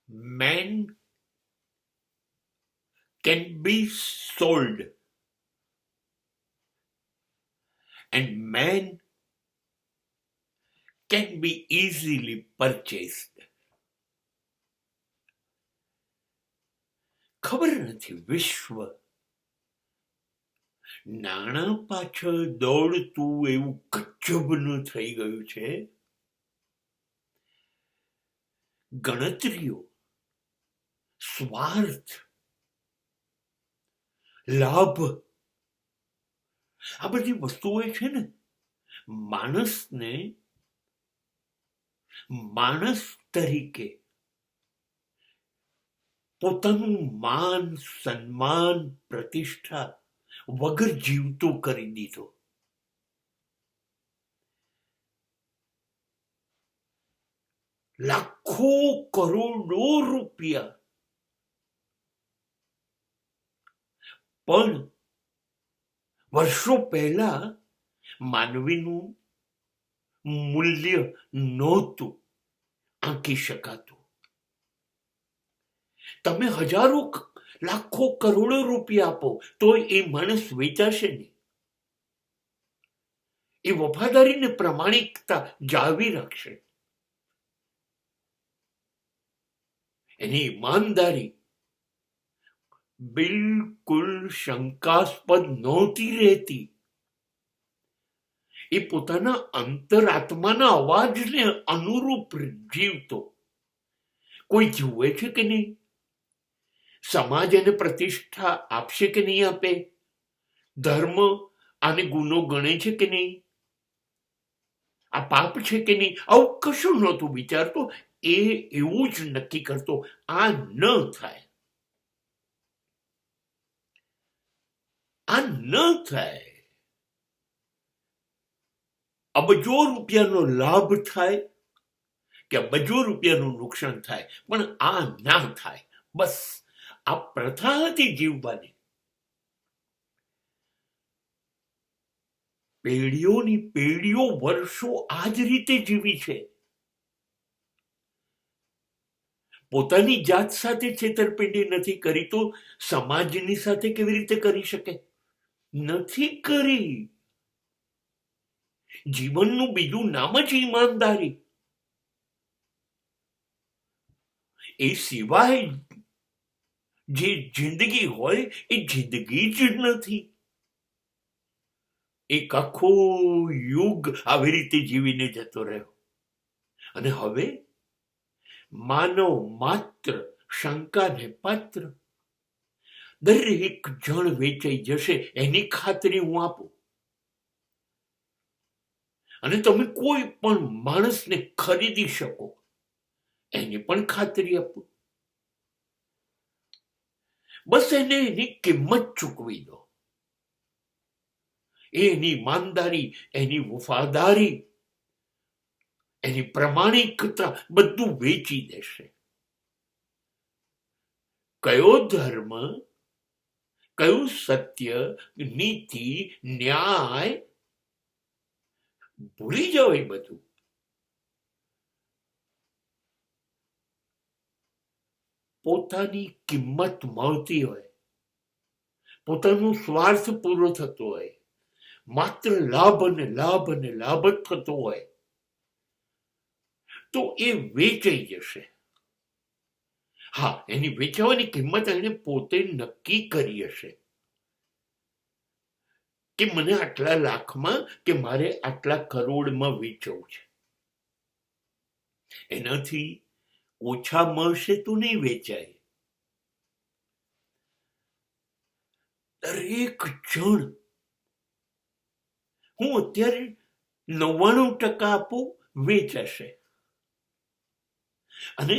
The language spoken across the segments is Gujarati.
Man can be sold and man can be easily purchased. ખબર નથી વિશ્વ નાણાં પાછળ દોડતું એવું ગજબનું થઈ ગયું છે. ગણતરીઓ, સ્વાર્થ, લાભ, આ બધી વસ્તુઓ છે ને માણસને માણસ તરીકે પોતાનું માન, સન્માન, પ્રતિષ્ઠા વગર જીવતો કરી દીધો. લાખો કરોડો રૂપિયા પણ વર્ષો પહેલા માનવીનું મૂલ્ય નહોતું આંકી શકાતું. તમે હજારો લાખો કરોડો રૂપિયા આપો તો એ માણસ વેચાશે નહીં. એ વફાદારીને પ્રામાણિકતા જાળવી રાખશે. એની ઈમાનદારી બિલકુલ શંકાસ્પદ નહોતી રહેતી. એ પોતાના અંતરાત્માના અવાજને અનુરૂપ જીવતો. કોઈ જુએ છે કે નહીં? સમાજ એને પ્રતિષ્ઠા આપશે કે નહીં આપે? ધર્મ આને ગુનો ગણે છે કે નહીં? આ પાપ છે કે નહીં? આવું કશું નહોતું વિચારતો. એ એવું જ નક્કી કરતો, આ ન થાય, આ ન થાય. અબજો રૂપિયાનો લાભ થાય કે અબજો રૂપિયાનું નુકસાન થાય, પણ આ ના થાય. બસ આ પ્રથા હતી જીવવાની. પેઢીઓની પેઢીઓ વર્ષો આ જ રીતે જીવી છે. પોતાની જાત સાથે છેતરપિંડી નથી કરી તો સમાજની સાથે કેવી રીતે કરી શકે? નથી કરી. જીવનનું બીજું નામ જ ઈમાનદારી. એ સિવાય જે જિંદગી હોય એ જિંદગી જ નથી. એક આખો યુગ આવી રીતે જીવીને જતો રહ્યો અને હવે માનવ માત્ર શંકાને પાત્ર. દરેક જણ વેચાઈ જશે એની ખાતરી હું આપું. અને તમે કોઈ પણ માણસને ખરીદી શકો એની પણ ખાતરી આપું. બસ એને એની કિંમત ચૂકવી દો. એની ઈમાનદારી, એની વફાદારી, એની પ્રામાણિકતા બધું વેચી દેશે. કયો ધર્મ, કયું સત્ય, નીતિ, ન્યાય, ભૂલી જાઓ એ બધું. પોતાની કિંમત મળતી હોય, પોતાનો સ્વાર્થ પૂરો થતો હોય, માત્ર લાભ અને લાભ અને લાભ જ થતો હોય તો એ વેચાઈ જશે. હા, એની વેચાવાની કિંમત એને પોતે નક્કી કરી હશે કે મને આટલા લાખમાં કે મારે આટલા કરોડમાં વેચવું છે. એનાથી ઓછા મળશે તો નહીં વેચાય. દરેક જણ હું અત્યારે 99% આપું, વેચાશે. અને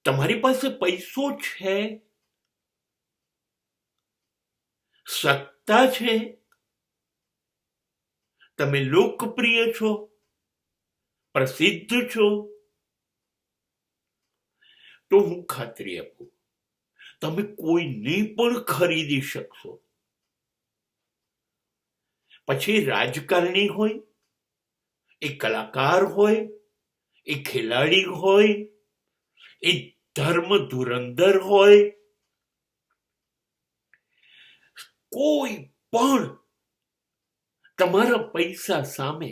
તમારી પાસે પૈસો છે, સત્તા છે, તમે લોકપ્રિય છો, પ્રસિદ્ધ છો, તો હું ખાતરી આપું તમે કોઈને પણ ખરીદી શકશો. પછી રાજકારણી હોય, એ કલાકાર હોય, એ ખેલાડી હોય, એ ધર્મ ધુરંધર હોય, કોઈ પણ તમારા પૈસા સામે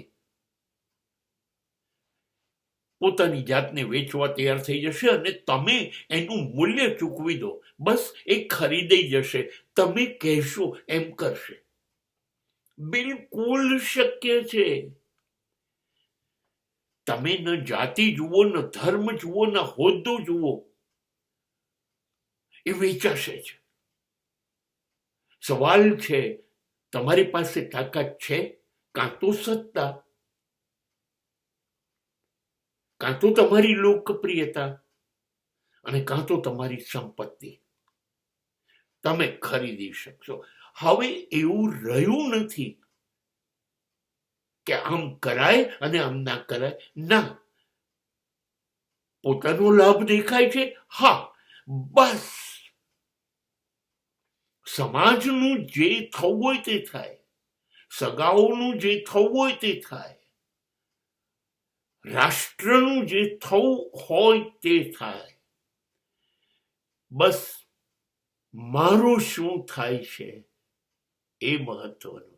પોતાની જાતને વેચવા તૈયાર થઈ જશે અને તમે એનું મૂલ્ય ચૂકવી દો, બસ એ ખરીદાઈ જશે, તમે કહેશો એમ કરશે. બિલકુલ શક્ય છે. તમે ન જાતિ જુઓ, ન ધર્મ જુઓ, ન હોદ્દો જુઓ, એ વેચાશે જ. સવાલ છે, તમારી પાસે તાકાત છે, કાં તો સત્તા, કાં તો તમારી લોકપ્રિયતા, અને કાં તો તમારી સંપત્તિ. તમે ખરીદી શકશો. હવે એવું રહ્યું નથી કે આમ કરાય અને આમ ના કરાય. ના, પોતાનો લાભ દેખાય છે, હા, બસ સમાજનું જે થવું હોય તે થાય, સગાઓનું જે થવું હોય તે થાય, રાષ્ટ્રનું જે થવું હોય તે થાય. બસ મારું શું થાય છે એ મહત્વનું